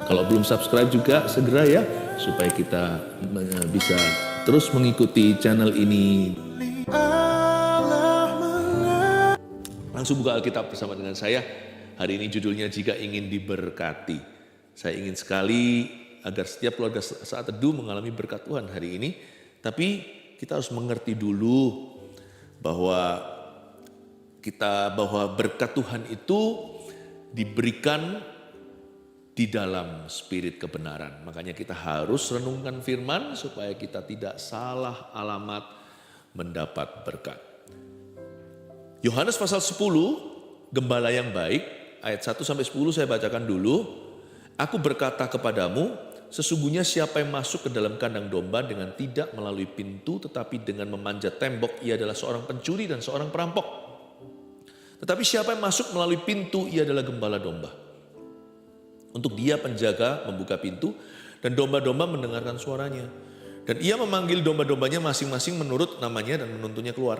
Kalau belum subscribe juga segera ya, supaya kita bisa terus mengikuti channel ini. Langsung buka Alkitab bersama dengan saya. Hari ini judulnya Jika Ingin Diberkati. Saya ingin sekali agar setiap keluarga saat teduh mengalami berkat Tuhan hari ini. Tapi kita harus mengerti dulu bahwa berkat Tuhan itu diberikan di dalam spirit kebenaran. Makanya kita harus renungkan firman supaya kita tidak salah alamat mendapat berkat. Yohanes pasal 10, gembala yang baik, ayat 1 sampai 10 saya bacakan dulu. Aku berkata kepadamu, sesungguhnya siapa yang masuk ke dalam kandang domba dengan tidak melalui pintu tetapi dengan memanjat tembok, ia adalah seorang pencuri dan seorang perampok. Tetapi siapa yang masuk melalui pintu, ia adalah gembala domba. Untuk dia penjaga membuka pintu dan domba-domba mendengarkan suaranya. Dan ia memanggil domba-dombanya masing-masing menurut namanya dan menuntunnya keluar.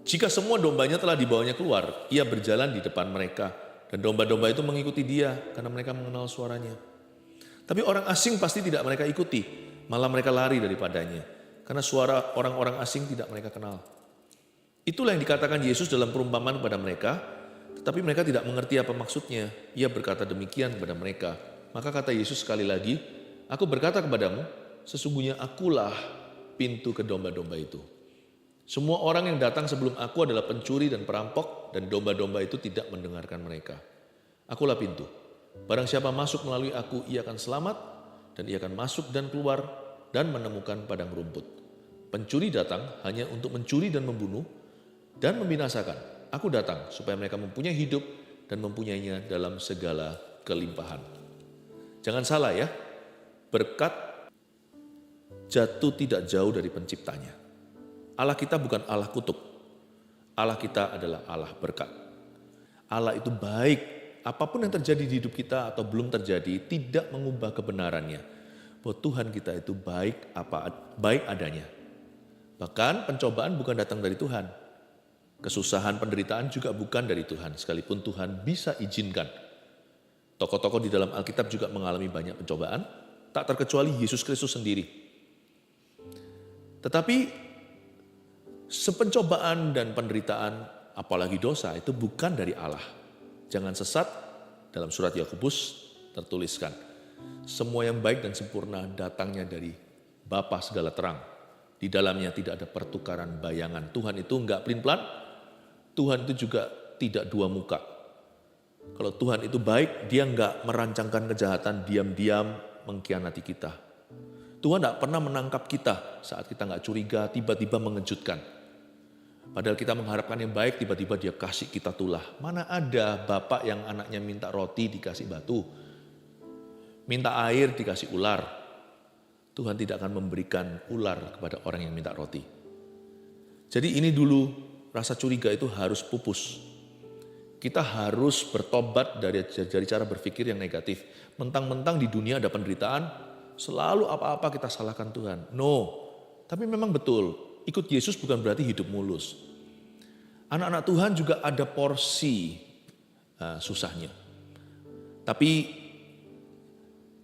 Jika semua dombanya telah dibawanya keluar, ia berjalan di depan mereka. Dan domba-domba itu mengikuti dia karena mereka mengenal suaranya. Tapi orang asing pasti tidak mereka ikuti, malah mereka lari daripadanya. Karena suara orang-orang asing tidak mereka kenal. Itulah yang dikatakan Yesus dalam perumpamaan kepada mereka. Tetapi mereka tidak mengerti apa maksudnya. Ia berkata demikian kepada mereka. Maka kata Yesus sekali lagi, aku berkata kepadamu, sesungguhnya akulah pintu ke domba-domba itu. Semua orang yang datang sebelum aku adalah pencuri dan perampok, dan domba-domba itu tidak mendengarkan mereka. Akulah pintu. Barang siapa masuk melalui aku, ia akan selamat, dan ia akan masuk dan keluar, dan menemukan padang rumput. Pencuri datang hanya untuk mencuri dan membunuh, dan membinasakan. Aku datang supaya mereka mempunyai hidup dan mempunyainya dalam segala kelimpahan. Jangan salah ya, berkat jatuh tidak jauh dari penciptanya. Allah kita bukan Allah kutuk. Allah kita adalah Allah berkat. Allah itu baik. Apapun yang terjadi di hidup kita atau belum terjadi tidak mengubah kebenarannya. Bahwa Tuhan kita itu baik adanya. Bahkan pencobaan bukan datang dari Tuhan. Kesusahan, penderitaan juga bukan dari Tuhan, sekalipun Tuhan bisa izinkan. Tokoh-tokoh di dalam Alkitab juga mengalami banyak pencobaan, tak terkecuali Yesus Kristus sendiri. Tetapi sepencobaan dan penderitaan, apalagi dosa, itu bukan dari Allah. Jangan sesat, dalam surat Yakobus tertuliskan, semua yang baik dan sempurna datangnya dari Bapa segala terang. Di dalamnya tidak ada pertukaran bayangan. Tuhan itu enggak pelin-pelan. Tuhan itu juga tidak dua muka. Kalau Tuhan itu baik, dia enggak merancangkan kejahatan, diam-diam mengkhianati kita. Tuhan enggak pernah menangkap kita saat kita enggak curiga, tiba-tiba mengejutkan. Padahal kita mengharapkan yang baik, tiba-tiba dia kasih kita tulah. Mana ada bapak yang anaknya minta roti dikasih batu, minta air dikasih ular. Tuhan tidak akan memberikan ular kepada orang yang minta roti. Jadi ini dulu, rasa curiga itu harus pupus. Kita harus bertobat dari cara berpikir yang negatif. Mentang-mentang di dunia ada penderitaan, selalu apa-apa kita salahkan Tuhan. No, tapi memang betul, ikut Yesus bukan berarti hidup mulus. Anak-anak Tuhan juga ada porsi susahnya. Tapi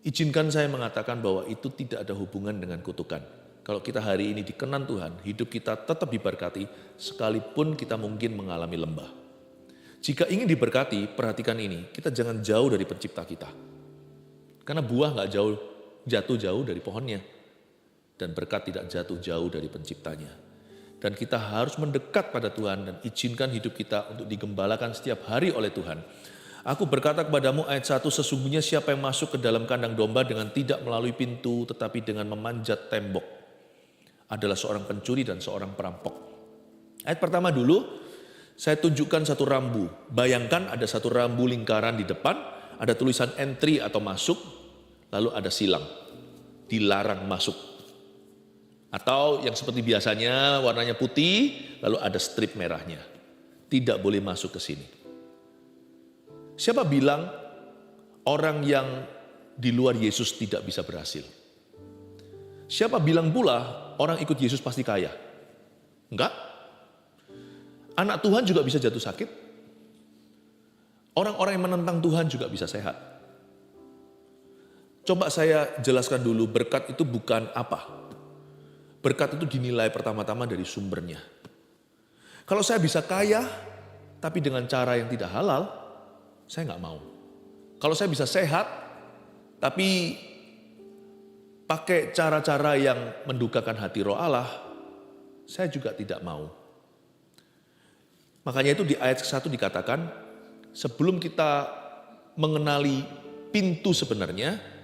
izinkan saya mengatakan bahwa itu tidak ada hubungan dengan kutukan. Kalau kita hari ini dikenan Tuhan, hidup kita tetap diberkati sekalipun kita mungkin mengalami lembah. Jika ingin diberkati, perhatikan ini, kita jangan jauh dari pencipta kita. Karena buah gak jatuh jauh dari pohonnya. Dan berkat tidak jatuh jauh dari penciptanya. Dan kita harus mendekat pada Tuhan dan izinkan hidup kita untuk digembalakan setiap hari oleh Tuhan. Aku berkata kepadamu ayat 1, sesungguhnya siapa yang masuk ke dalam kandang domba dengan tidak melalui pintu tetapi dengan memanjat tembok adalah seorang pencuri dan seorang perampok. Ayat pertama dulu, saya tunjukkan satu rambu. Bayangkan ada satu rambu lingkaran di depan, ada tulisan entry atau masuk, lalu ada silang, dilarang masuk. Atau yang seperti biasanya warnanya putih, lalu ada strip merahnya. Tidak boleh masuk ke sini. Siapa bilang orang yang di luar Yesus tidak bisa berhasil? Siapa bilang pula orang ikut Yesus pasti kaya? Enggak. Anak Tuhan juga bisa jatuh sakit. Orang-orang yang menentang Tuhan juga bisa sehat. Coba saya jelaskan dulu, berkat itu bukan apa. Berkat itu dinilai pertama-tama dari sumbernya. Kalau saya bisa kaya, tapi dengan cara yang tidak halal, saya nggak mau. Kalau saya bisa sehat, tapi pakai cara-cara yang mendukakan hati roh Allah, saya juga tidak mau. Makanya itu di ayat 1 dikatakan, sebelum kita mengenali pintu sebenarnya,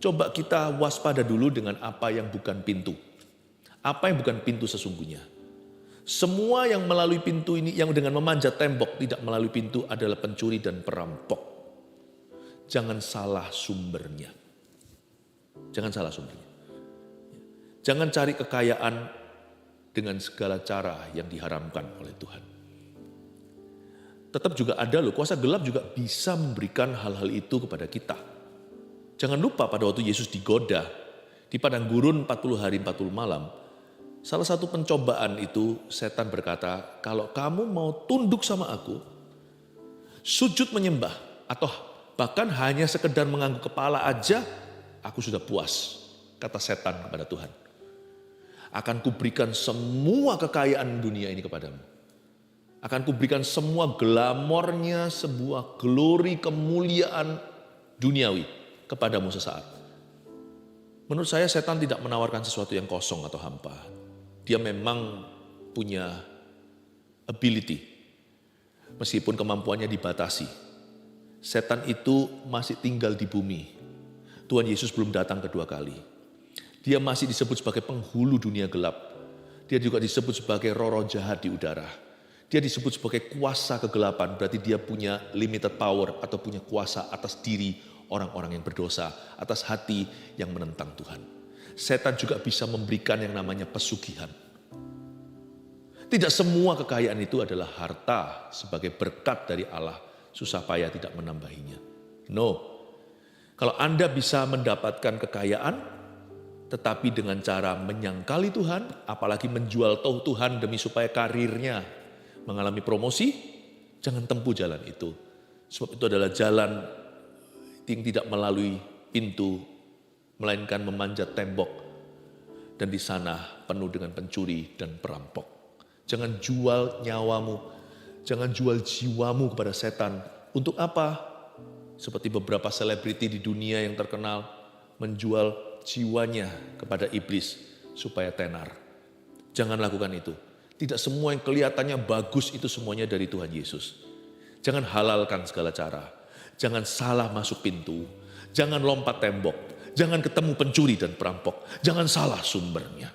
coba kita waspada dulu dengan apa yang bukan pintu. Apa yang bukan pintu sesungguhnya. Semua yang melalui pintu ini, yang dengan memanjat tembok tidak melalui pintu adalah pencuri dan perampok. Jangan salah sumbernya. Jangan salah sumbernya. Jangan cari kekayaan dengan segala cara yang diharamkan oleh Tuhan. Tetap juga ada loh, kuasa gelap juga bisa memberikan hal-hal itu kepada kita. Jangan lupa pada waktu Yesus digoda di padang gurun 40 hari 40 malam, salah satu pencobaan itu setan berkata, kalau kamu mau tunduk sama aku, sujud menyembah, atau bahkan hanya sekedar mengangguk kepala aja, aku sudah puas, kata setan kepada Tuhan. Akan kuberikan semua kekayaan dunia ini kepadamu. Akan kuberikan semua glamornya, sebuah glory kemuliaan duniawi kepadamu sesaat. Menurut saya setan tidak menawarkan sesuatu yang kosong atau hampa. Dia memang punya ability. Meskipun kemampuannya dibatasi. Setan itu masih tinggal di bumi. Tuhan Yesus belum datang kedua kali. Dia masih disebut sebagai penghulu dunia gelap. Dia juga disebut sebagai roh-roh jahat di udara. Dia disebut sebagai kuasa kegelapan, berarti dia punya limited power atau punya kuasa atas diri orang-orang yang berdosa, atas hati yang menentang Tuhan. Setan juga bisa memberikan yang namanya pesugihan. Tidak semua kekayaan itu adalah harta sebagai berkat dari Allah, susah payah tidak menambahinya. No, kalau Anda bisa mendapatkan kekayaan, tetapi dengan cara menyangkali Tuhan, apalagi menjual Tuhan demi supaya karirnya mengalami promosi, jangan tempuh jalan itu. Sebab itu adalah jalan yang tidak melalui pintu, melainkan memanjat tembok. Dan di sana penuh dengan pencuri dan perampok. Jangan jual nyawamu, jangan jual jiwamu kepada setan. Untuk apa? Seperti beberapa selebriti di dunia yang terkenal menjual jiwanya kepada iblis supaya tenar. Jangan lakukan itu. Tidak semua yang kelihatannya bagus itu semuanya dari Tuhan Yesus. Jangan halalkan segala cara. Jangan salah masuk pintu. Jangan lompat tembok. Jangan ketemu pencuri dan perampok. Jangan salah sumbernya.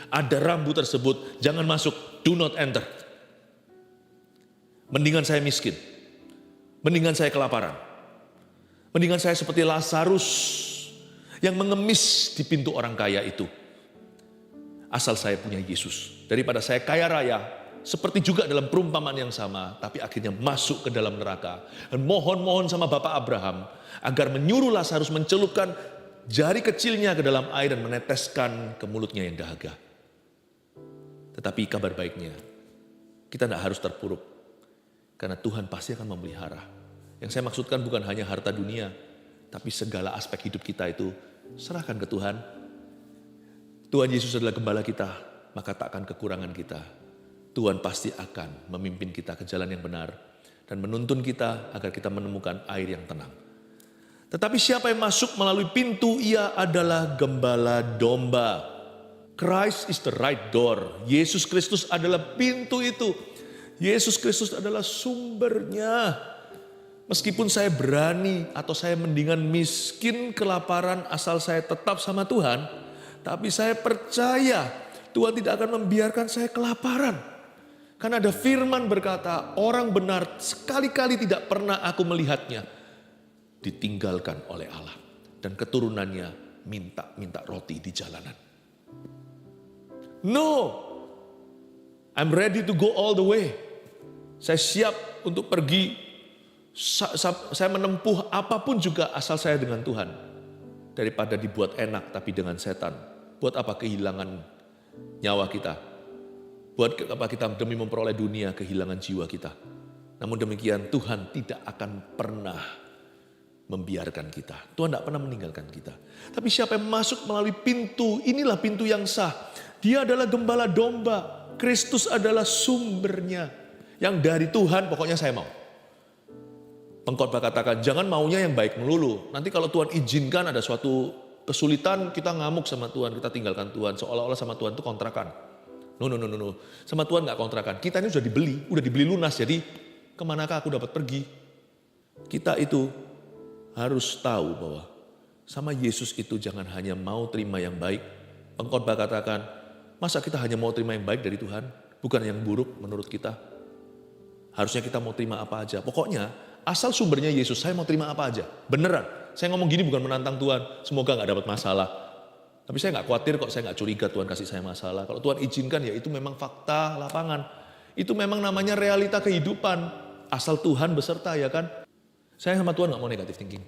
Ada rambu tersebut, jangan masuk. Do not enter. Mendingan saya miskin. Mendingan saya kelaparan. Mendingan saya seperti Lazarus yang mengemis di pintu orang kaya itu. Asal saya punya Yesus. Daripada saya kaya raya, seperti juga dalam perumpamaan yang sama, tapi akhirnya masuk ke dalam neraka. Dan mohon-mohon sama Bapak Abraham, agar menyuruh Lazarus mencelupkan jari kecilnya ke dalam air dan meneteskan ke mulutnya yang dahaga. Tetapi kabar baiknya, kita tidak harus terpuruk. Karena Tuhan pasti akan memelihara. Yang saya maksudkan bukan hanya harta dunia, tapi segala aspek hidup kita itu serahkan ke Tuhan. Tuhan Yesus adalah gembala kita, maka tak akan kekurangan kita. Tuhan pasti akan memimpin kita ke jalan yang benar dan menuntun kita agar kita menemukan air yang tenang. Tetapi siapa yang masuk melalui pintu, ia adalah gembala domba. Christ is the right door. Yesus Kristus adalah pintu itu. Yesus Kristus adalah sumbernya. Meskipun saya berani atau saya mendingan miskin kelaparan asal saya tetap sama Tuhan, tapi saya percaya Tuhan tidak akan membiarkan saya kelaparan. Karena ada firman berkata, orang benar sekali-kali tidak pernah aku melihatnya ditinggalkan oleh Allah. Dan keturunannya minta roti di jalanan. No, I'm ready to go all the way. Saya siap untuk pergi. Saya menempuh apapun juga asal saya dengan Tuhan. Daripada dibuat enak tapi dengan setan. Buat apa kehilangan nyawa kita? Buat apa kita demi memperoleh dunia kehilangan jiwa kita? Namun demikian Tuhan tidak akan pernah membiarkan kita. Tuhan tidak pernah meninggalkan kita. Tapi siapa yang masuk melalui pintu, inilah pintu yang sah. Dia adalah gembala domba. Kristus adalah sumbernya. Yang dari Tuhan pokoknya saya mau. Pengkhotbah katakan, jangan maunya yang baik melulu. Nanti kalau Tuhan izinkan ada suatu kesulitan, kita ngamuk sama Tuhan, kita tinggalkan Tuhan. Seolah-olah sama Tuhan itu kontrakan. No. Sama Tuhan nggak kontrakan. Kita ini sudah dibeli lunas. Jadi kemanakah aku dapat pergi? Kita itu harus tahu bahwa sama Yesus itu jangan hanya mau terima yang baik. Pengkhotbah katakan, masa kita hanya mau terima yang baik dari Tuhan? Bukan yang buruk menurut kita. Harusnya kita mau terima apa aja. Pokoknya asal sumbernya Yesus, saya mau terima apa aja. Beneran. Saya ngomong gini bukan menantang Tuhan. Semoga gak dapat masalah. Tapi saya gak khawatir kok, saya gak curiga Tuhan kasih saya masalah. Kalau Tuhan izinkan ya itu memang fakta lapangan. Itu memang namanya realita kehidupan. Asal Tuhan beserta ya kan. Saya sama Tuhan gak mau negatif thinking.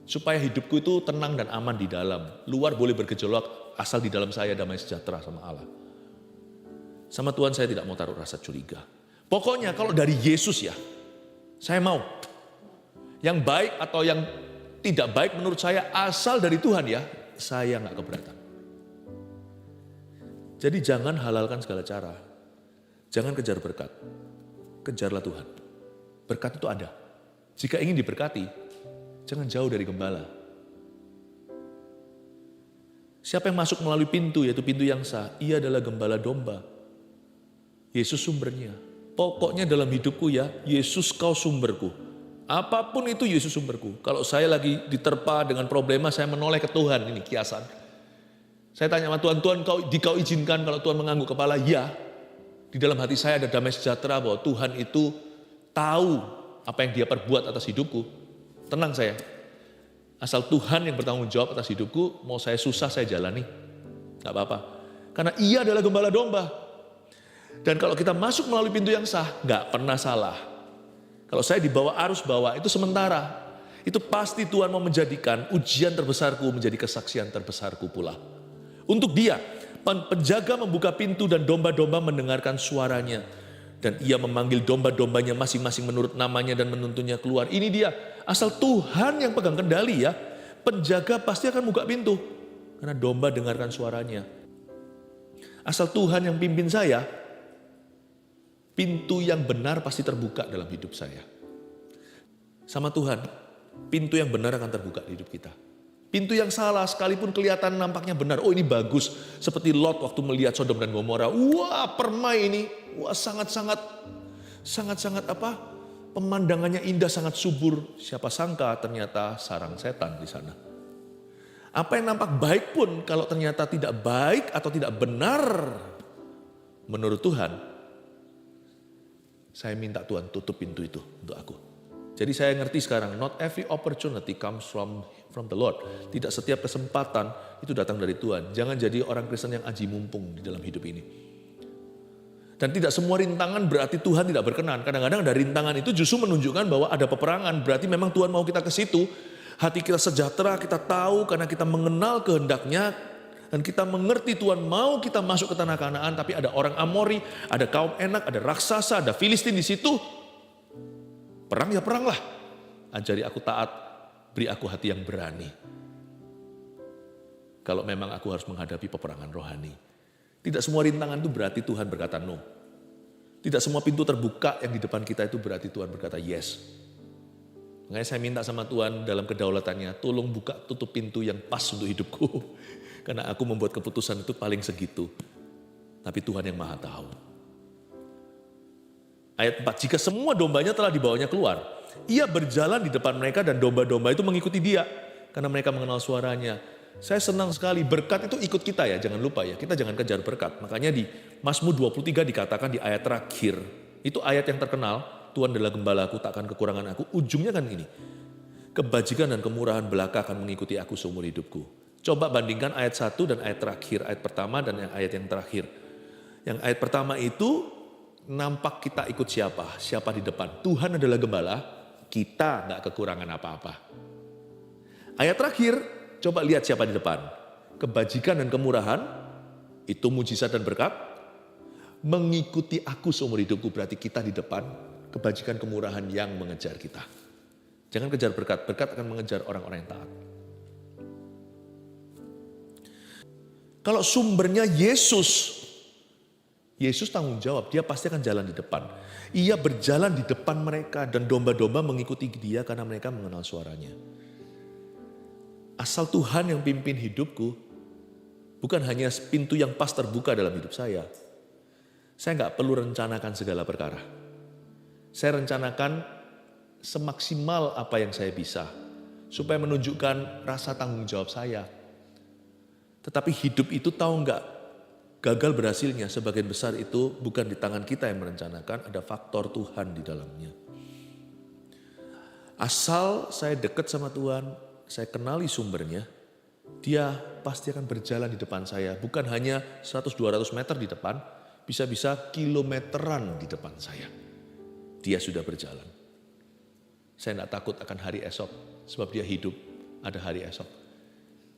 Supaya hidupku itu tenang dan aman di dalam. Luar boleh bergejolak, asal di dalam saya damai sejahtera sama Allah. Sama Tuhan saya tidak mau taruh rasa curiga. Pokoknya kalau dari Yesus ya, saya mau. Yang baik atau yang tidak baik menurut saya asal dari Tuhan ya, saya gak keberatan. Jadi jangan halalkan segala cara. Jangan kejar berkat. Kejarlah Tuhan. Berkat itu ada. Jika ingin diberkati, jangan jauh dari gembala. Siapa yang masuk melalui pintu, yaitu pintu yang sah, ia adalah gembala domba. Yesus sumbernya. Pokoknya dalam hidupku ya, Yesus kau sumberku. Apapun itu Yesus sumberku. Kalau saya lagi diterpa dengan problema, saya menoleh ke Tuhan. Ini kiasan. Saya tanya sama Tuhan, Tuhan kau izinkan kalau Tuhan mengangguk kepala? Ya. Di dalam hati saya ada damai sejahtera bahwa Tuhan itu tahu apa yang dia perbuat atas hidupku. Tenang saya. Asal Tuhan yang bertanggung jawab atas hidupku, mau saya susah saya jalani. Gak apa-apa. Karena ia adalah gembala domba. Dan kalau kita masuk melalui pintu yang sah, gak pernah salah. Kalau saya dibawa arus bawah, itu sementara. Itu pasti Tuhan mau menjadikan ujian terbesarku menjadi kesaksian terbesarku pula. Untuk dia, penjaga membuka pintu dan domba-domba mendengarkan suaranya. Dan ia memanggil domba-dombanya masing-masing menurut namanya dan menuntunnya keluar. Ini dia, asal Tuhan yang pegang kendali ya, penjaga pasti akan buka pintu. Karena domba dengarkan suaranya. Asal Tuhan yang pimpin saya, pintu yang benar pasti terbuka dalam hidup saya. Sama Tuhan, pintu yang benar akan terbuka di hidup kita. Pintu yang salah sekalipun kelihatan nampaknya benar. Oh ini bagus. Seperti Lot waktu melihat Sodom dan Gomora. Wah permai ini. Wah sangat-sangat apa? Pemandangannya indah, sangat subur. Siapa sangka ternyata sarang setan di sana. Apa yang nampak baik pun kalau ternyata tidak baik atau tidak benar menurut Tuhan, saya minta Tuhan tutup pintu itu untuk aku. Jadi saya ngerti sekarang, not every opportunity comes from the Lord. Tidak setiap kesempatan itu datang dari Tuhan. Jangan jadi orang Kristen yang aji mumpung di dalam hidup ini. Dan tidak semua rintangan berarti Tuhan tidak berkenan. Kadang-kadang ada rintangan itu justru menunjukkan bahwa ada peperangan. Berarti memang Tuhan mau kita ke situ. Hati kita sejahtera, kita tahu karena kita mengenal kehendaknya. Dan kita mengerti Tuhan mau kita masuk ke tanah Kanaan. Tapi ada orang Amori, ada kaum Enak, ada raksasa, ada Filistin di situ. Perang ya peranglah. Ajari aku taat, beri aku hati yang berani. Kalau memang aku harus menghadapi peperangan rohani. Tidak semua rintangan itu berarti Tuhan berkata no. Tidak semua pintu terbuka yang di depan kita itu berarti Tuhan berkata yes. Makanya saya minta sama Tuhan dalam kedaulatannya, tolong buka tutup pintu yang pas untuk hidupku. Karena aku membuat keputusan itu paling segitu. Tapi Tuhan yang maha tahu. Ayat 4, jika semua dombanya telah dibawanya keluar, ia berjalan di depan mereka dan domba-domba itu mengikuti dia. Karena mereka mengenal suaranya. Saya senang sekali, berkat itu ikut kita ya, jangan lupa ya. Kita jangan kejar berkat. Makanya di Mazmur 23 dikatakan di ayat terakhir. Itu ayat yang terkenal, Tuhan adalah gembalaku, takkan kekurangan aku. Ujungnya kan ini, kebajikan dan kemurahan belaka akan mengikuti aku seumur hidupku. Coba bandingkan ayat 1 dan ayat terakhir, ayat pertama dan ayat yang terakhir. Yang ayat pertama itu, nampak kita ikut siapa? Siapa di depan? Tuhan adalah gembala, kita gak kekurangan apa-apa. Ayat terakhir, coba lihat siapa di depan. Kebajikan dan kemurahan, itu mujizat dan berkat. Mengikuti aku seumur hidupku, berarti kita di depan. Kebajikan kemurahan yang mengejar kita. Jangan kejar berkat, berkat akan mengejar orang-orang yang taat. Kalau sumbernya Yesus, Yesus tanggung jawab, dia pasti akan jalan di depan. Ia berjalan di depan mereka dan domba-domba mengikuti dia karena mereka mengenal suaranya. Asal Tuhan yang pimpin hidupku, bukan hanya pintu yang pas terbuka dalam hidup saya nggak perlu rencanakan segala perkara. Saya rencanakan semaksimal apa yang saya bisa, supaya menunjukkan rasa tanggung jawab saya. Tetapi hidup itu tahu nggak, gagal berhasilnya sebagian besar itu bukan di tangan kita yang merencanakan, ada faktor Tuhan di dalamnya. Asal saya dekat sama Tuhan, saya kenali sumbernya, dia pasti akan berjalan di depan saya. Bukan hanya 100-200 meter di depan, bisa-bisa kilometeran di depan saya. Dia sudah berjalan. Saya tidak takut akan hari esok, sebab dia hidup, ada hari esok.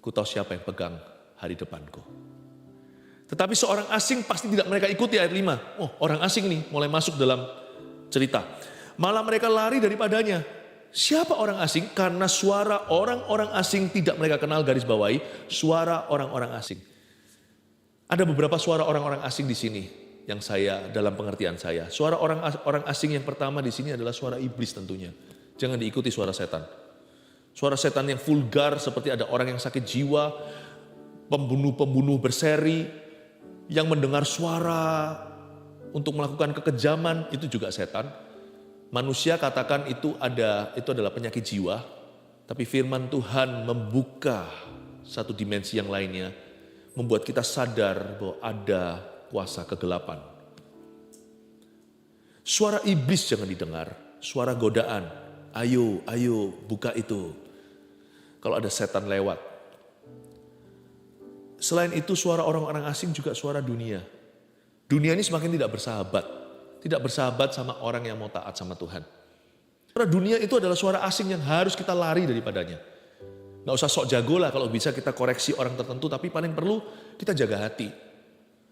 Ku tahu siapa yang pegang hari depanku. Tetapi seorang asing pasti tidak mereka ikuti ayat 5. Oh, orang asing nih mulai masuk dalam cerita. Malah mereka lari daripadanya. Siapa orang asing? Karena suara orang-orang asing tidak mereka kenal, garis bawahi, suara orang-orang asing. Ada beberapa suara orang-orang asing di sini yang saya, dalam pengertian saya. Suara orang asing yang pertama di sini adalah suara iblis tentunya. Jangan diikuti suara setan. Suara setan yang vulgar seperti ada orang yang sakit jiwa, pembunuh-pembunuh berseri, yang mendengar suara untuk melakukan kekejaman, itu juga setan. Manusia katakan itu adalah penyakit jiwa, tapi firman Tuhan membuka satu dimensi yang lainnya, membuat kita sadar bahwa ada kuasa kegelapan. Suara iblis jangan didengar, suara godaan, ayo buka itu. Kalau ada setan lewat. Selain itu suara orang-orang asing juga suara dunia. Dunia ini semakin tidak bersahabat. Tidak bersahabat sama orang yang mau taat sama Tuhan. Suara dunia itu adalah suara asing yang harus kita lari daripadanya. Gak usah sok jago lah kalau bisa kita koreksi orang tertentu, tapi paling perlu kita jaga hati.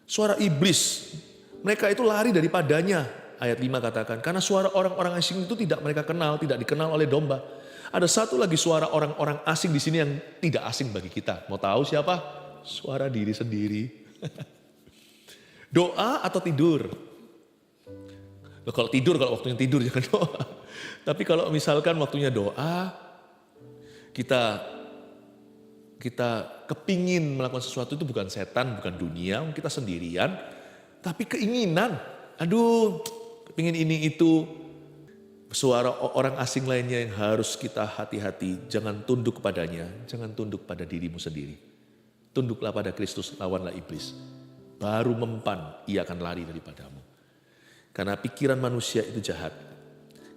Suara iblis, mereka itu lari daripadanya. Ayat 5 katakan, karena suara orang-orang asing itu tidak mereka kenal, tidak dikenal oleh domba. Ada satu lagi suara orang-orang asing di sini yang tidak asing bagi kita. Mau tahu siapa? Suara diri sendiri. Doa atau tidur? Loh, kalau tidur, kalau waktunya tidur jangan doa. Tapi kalau misalkan waktunya doa, kita kepingin melakukan sesuatu itu bukan setan, bukan dunia, kita sendirian, tapi keinginan. Aduh, kepingin ini itu. Suara orang asing lainnya yang harus kita hati-hati, jangan tunduk kepadanya, jangan tunduk pada dirimu sendiri. Tunduklah pada Kristus, lawanlah iblis. Baru mempan, ia akan lari daripadamu. Karena pikiran manusia itu jahat.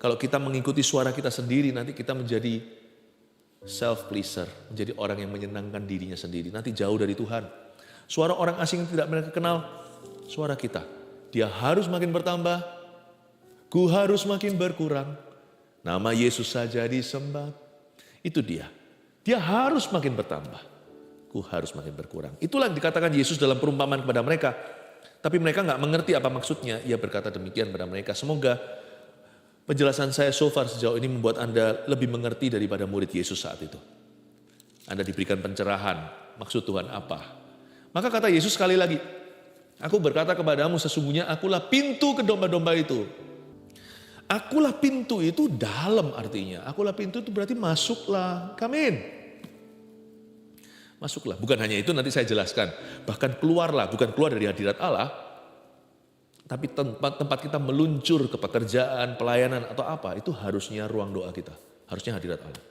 Kalau kita mengikuti suara kita sendiri, nanti kita menjadi self-pleaser, menjadi orang yang menyenangkan dirinya sendiri. Nanti jauh dari Tuhan. Suara orang asing yang tidak mereka kenal, suara kita. Dia harus makin bertambah, ku harus makin berkurang. Nama Yesus saja disembah. Itu dia. Dia harus makin bertambah, ku harus makin berkurang. Itulah yang dikatakan Yesus dalam perumpamaan kepada mereka. Tapi mereka nggak mengerti apa maksudnya. Ia berkata demikian pada mereka. Semoga penjelasan saya so far sejauh ini membuat Anda lebih mengerti daripada murid Yesus saat itu. Anda diberikan pencerahan, maksud Tuhan apa. Maka kata Yesus sekali lagi, aku berkata kepadamu sesungguhnya akulah pintu ke domba-domba itu. Akulah pintu itu dalam artinya. Akulah pintu itu berarti masuklah, come in. Masuklah, bukan hanya itu nanti saya jelaskan. Bahkan keluarlah, bukan keluar dari hadirat Allah. Tapi tempat kita meluncur ke pekerjaan, pelayanan atau apa, itu harusnya ruang doa kita. Harusnya hadirat Allah.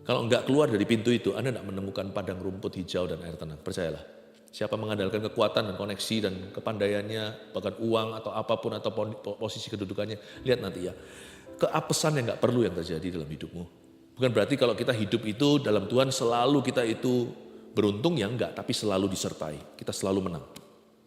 Kalau enggak keluar dari pintu itu, Anda tidak menemukan padang rumput hijau dan air tenang. Percayalah. Siapa mengandalkan kekuatan dan koneksi dan kepandaiannya, bahkan uang atau apapun atau posisi kedudukannya, lihat nanti ya. Keapesan yang enggak perlu yang terjadi dalam hidupmu. Bukan berarti kalau kita hidup itu dalam Tuhan selalu kita itu beruntung, ya enggak, tapi selalu disertai. Kita selalu menang.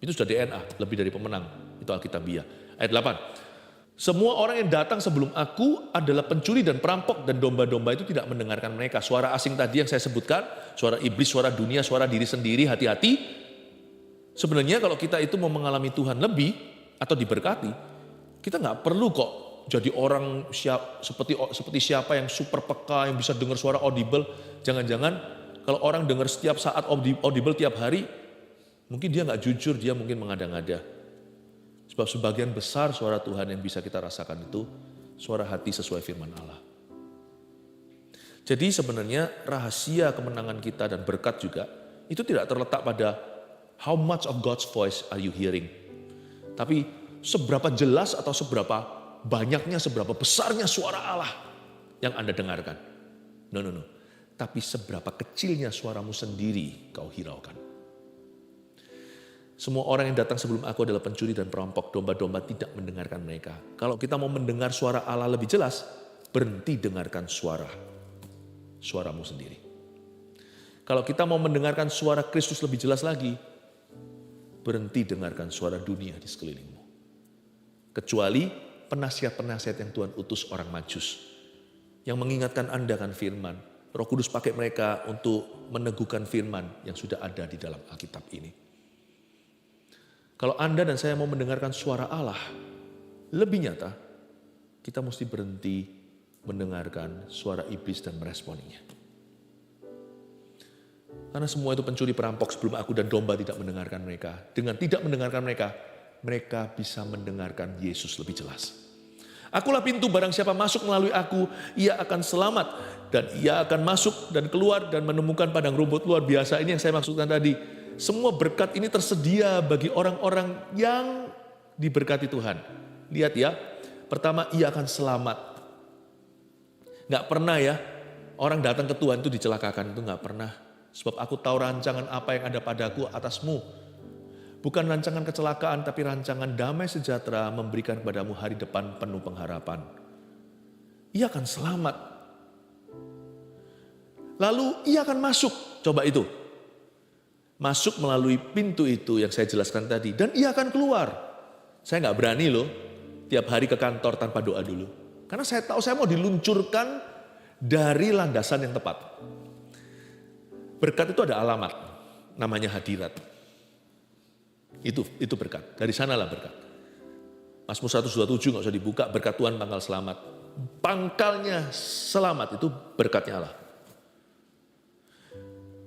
Itu sudah DNA, lebih dari pemenang. Itu Alkitabiah. Ayat 8. Semua orang yang datang sebelum aku adalah pencuri dan perampok, dan domba-domba itu tidak mendengarkan mereka. Suara asing tadi yang saya sebutkan, suara iblis, suara dunia, suara diri sendiri, hati-hati. Sebenarnya kalau kita itu mau mengalami Tuhan lebih atau diberkati, kita nggak perlu kok jadi orang seperti siapa yang super peka, yang bisa dengar suara audible. Jangan-jangan kalau orang dengar setiap saat audible tiap hari, mungkin dia nggak jujur, dia mungkin mengada-ngada. Sebab sebagian besar suara Tuhan yang bisa kita rasakan itu suara hati sesuai firman Allah. Jadi sebenarnya rahasia kemenangan kita dan berkat juga itu tidak terletak pada how much of God's voice are you hearing. Tapi seberapa jelas atau seberapa banyaknya, seberapa besarnya suara Allah yang Anda dengarkan. No. Tapi seberapa kecilnya suaramu sendiri kau hiraukan. Semua orang yang datang sebelum aku adalah pencuri dan perampok, domba-domba tidak mendengarkan mereka. Kalau kita mau mendengar suara Allah lebih jelas, berhenti dengarkan suaramu sendiri. Kalau kita mau mendengarkan suara Kristus lebih jelas lagi, berhenti dengarkan suara dunia di sekelilingmu. Kecuali penasihat-penasihat yang Tuhan utus orang Majus, yang mengingatkan Anda kan firman. Roh Kudus pakai mereka untuk meneguhkan firman yang sudah ada di dalam Alkitab ini. Kalau Anda dan saya mau mendengarkan suara Allah lebih nyata, kita mesti berhenti mendengarkan suara iblis dan meresponinya. Karena semua itu pencuri perampok sebelum aku dan domba tidak mendengarkan mereka. Dengan tidak mendengarkan mereka, mereka bisa mendengarkan Yesus lebih jelas. Akulah pintu, barang siapa masuk melalui aku, ia akan selamat. Dan ia akan masuk dan keluar dan menemukan padang rumput luar biasa. Ini yang saya maksudkan tadi. Semua berkat ini tersedia bagi orang-orang yang diberkati Tuhan. Lihat ya, pertama ia akan selamat. Gak pernah ya, orang datang ke Tuhan itu dicelakakan, itu gak pernah. Sebab aku tahu rancangan apa yang ada padaku atasmu. Bukan rancangan kecelakaan, tapi rancangan damai sejahtera memberikan kepadamu hari depan penuh pengharapan. Ia akan selamat. Lalu ia akan masuk. Coba itu. Masuk melalui pintu itu yang saya jelaskan tadi. Dan ia akan keluar. Saya gak berani loh tiap hari ke kantor tanpa doa dulu. Karena saya tahu saya mau diluncurkan dari landasan yang tepat. Berkat itu ada alamat, namanya hadirat. Itu berkat, dari sanalah berkat. Mazmur 127 gak usah dibuka, berkat Tuhan pangkal selamat. Pangkalnya selamat itu berkatnya Allah.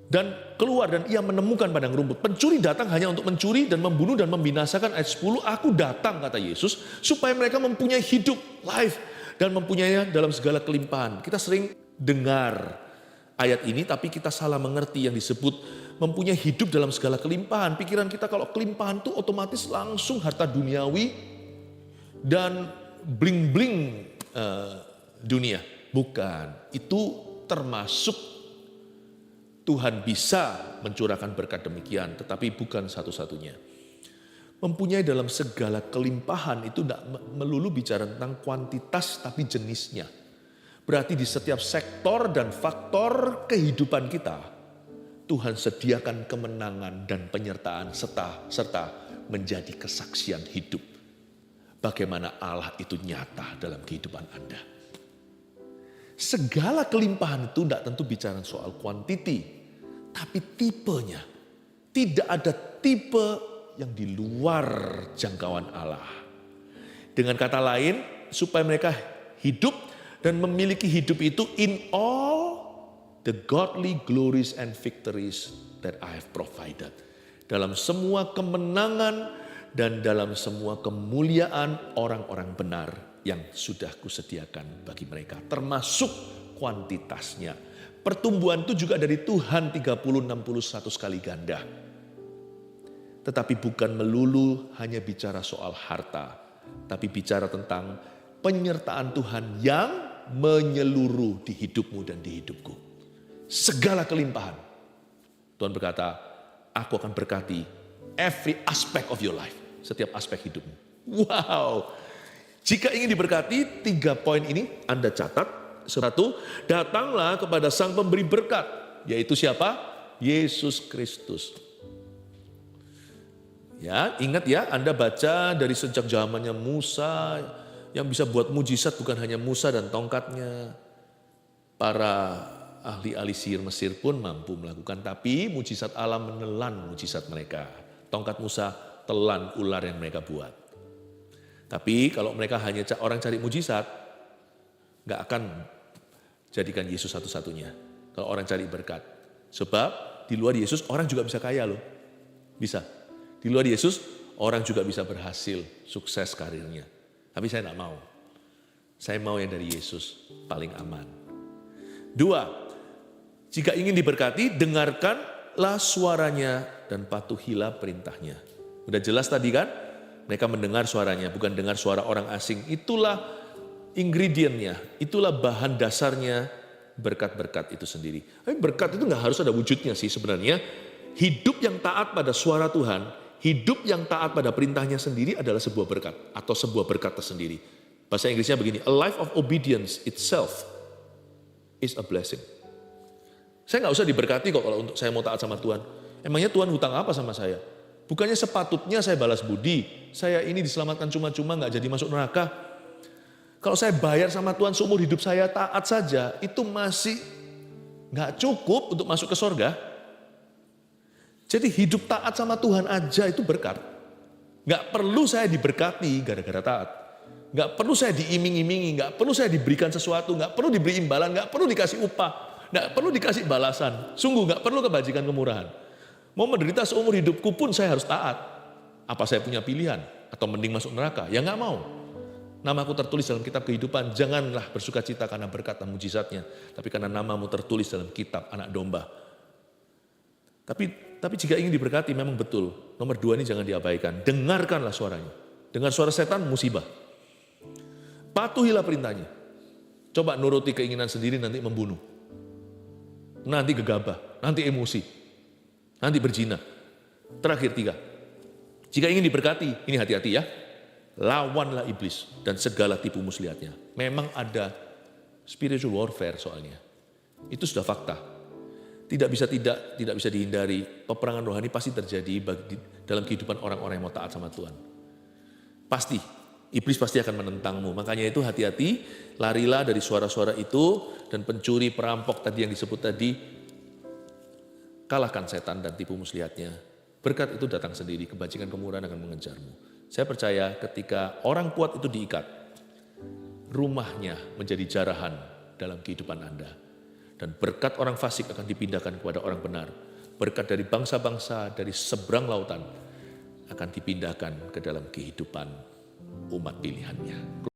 Dan keluar dan ia menemukan padang rumput. Pencuri datang hanya untuk mencuri dan membunuh dan membinasakan. Ayat 10, aku datang kata Yesus supaya mereka mempunyai hidup, life. Dan mempunyainya dalam segala kelimpahan. Kita sering dengar ayat ini tapi kita salah mengerti yang disebut mempunyai hidup dalam segala kelimpahan. Pikiran kita kalau kelimpahan itu otomatis langsung harta duniawi dan bling-bling dunia. Bukan, itu termasuk Tuhan bisa mencurahkan berkat demikian, tetapi bukan satu-satunya. Mempunyai dalam segala kelimpahan itu tidak melulu bicara tentang kuantitas tapi jenisnya. Berarti di setiap sektor dan faktor kehidupan kita, Tuhan sediakan kemenangan dan penyertaan serta menjadi kesaksian hidup. Bagaimana Allah itu nyata dalam kehidupan Anda. Segala kelimpahan itu tidak tentu bicara soal kuantiti, tapi tipenya. Tidak ada tipe yang di luar jangkauan Allah. Dengan kata lain, supaya mereka hidup dan memiliki hidup itu in all the godly glories and victories that I have provided. Dalam semua kemenangan dan dalam semua kemuliaan orang-orang benar yang sudah kusediakan bagi mereka. Termasuk kuantitasnya. Pertumbuhan itu juga dari Tuhan 30, 60, 100 kali ganda. Tetapi bukan melulu hanya bicara soal harta. Tapi bicara tentang penyertaan Tuhan yang menyeluruh di hidupmu dan di hidupku. Segala kelimpahan. Tuhan berkata, aku akan berkati every aspect of your life. Setiap aspek hidupmu. Wow. Jika ingin diberkati, 3 poin ini Anda catat. 1, datanglah kepada Sang Pemberi berkat. Yaitu siapa? Yesus Kristus. Ya, ingat ya, Anda baca dari sejak zamannya Musa, yang bisa buat mujizat bukan hanya Musa dan tongkatnya. Para ahli-ahli sihir Mesir pun mampu melakukan, tapi mujizat Allah menelan mujizat mereka. Tongkat Musa telan ular yang mereka buat. Tapi kalau mereka hanya orang cari mujizat, nggak akan jadikan Yesus satu-satunya. Kalau orang cari berkat. Sebab di luar Yesus orang juga bisa kaya loh. Bisa. Di luar Yesus orang juga bisa berhasil, sukses karirnya. Tapi saya nggak mau. Saya mau yang dari Yesus, paling aman. 2, jika ingin diberkati, dengarkanlah suaranya dan patuhilah perintahnya. Udah jelas tadi kan? Mereka mendengar suaranya, bukan dengar suara orang asing. Itulah ingredientnya, itulah bahan dasarnya berkat-berkat itu sendiri. Tapi berkat itu nggak harus ada wujudnya sih sebenarnya. Hidup yang taat pada suara Tuhan, hidup yang taat pada perintahnya sendiri adalah sebuah berkat atau sebuah berkat tersendiri. Bahasa Inggrisnya begini, a life of obedience itself is a blessing. Saya nggak usah diberkati kok kalau untuk saya mau taat sama Tuhan. Emangnya Tuhan hutang apa sama saya? Bukannya sepatutnya saya balas budi, saya ini diselamatkan cuma-cuma nggak jadi masuk neraka. Kalau saya bayar sama Tuhan seumur hidup saya taat saja, itu masih nggak cukup untuk masuk ke sorga. Jadi hidup taat sama Tuhan aja itu berkat. Nggak perlu saya diberkati gara-gara taat. Nggak perlu saya diiming-imingi, nggak perlu saya diberikan sesuatu, nggak perlu diberi imbalan, nggak perlu dikasih upah, nggak perlu dikasih balasan. Sungguh nggak perlu kebajikan kemurahan. Mau menderita seumur hidupku pun saya harus taat. Apa saya punya pilihan? Atau mending masuk neraka? Ya nggak mau. Namaku tertulis dalam kitab kehidupan, janganlah bersuka cita karena berkat dan mujizatnya, tapi karena namamu tertulis dalam kitab anak domba. Tapi jika ingin diberkati memang betul. Nomor 2 ini jangan diabaikan. Dengarkanlah suaranya. Dengar suara setan musibah. Patuhilah perintahnya. Coba nuruti keinginan sendiri nanti membunuh. Nanti gegabah, nanti emosi, nanti berzina. Terakhir 3. Jika ingin diberkati, ini hati-hati ya. Lawanlah iblis dan segala tipu muslihatnya. Memang ada spiritual warfare soalnya. Itu sudah fakta. Tidak bisa dihindari. Peperangan rohani pasti terjadi dalam kehidupan orang-orang yang mau taat sama Tuhan. Pasti. Iblis pasti akan menentangmu. Makanya itu hati-hati, larilah dari suara-suara itu, dan pencuri, perampok tadi yang disebut tadi, kalahkan setan dan tipu muslihatnya. Berkat itu datang sendiri, kebajikan kemurahan akan mengejarmu. Saya percaya ketika orang kuat itu diikat, rumahnya menjadi jarahan dalam kehidupan Anda. Dan berkat orang fasik akan dipindahkan kepada orang benar. Berkat dari bangsa-bangsa, dari seberang lautan, akan dipindahkan ke dalam kehidupan umat pilihannya.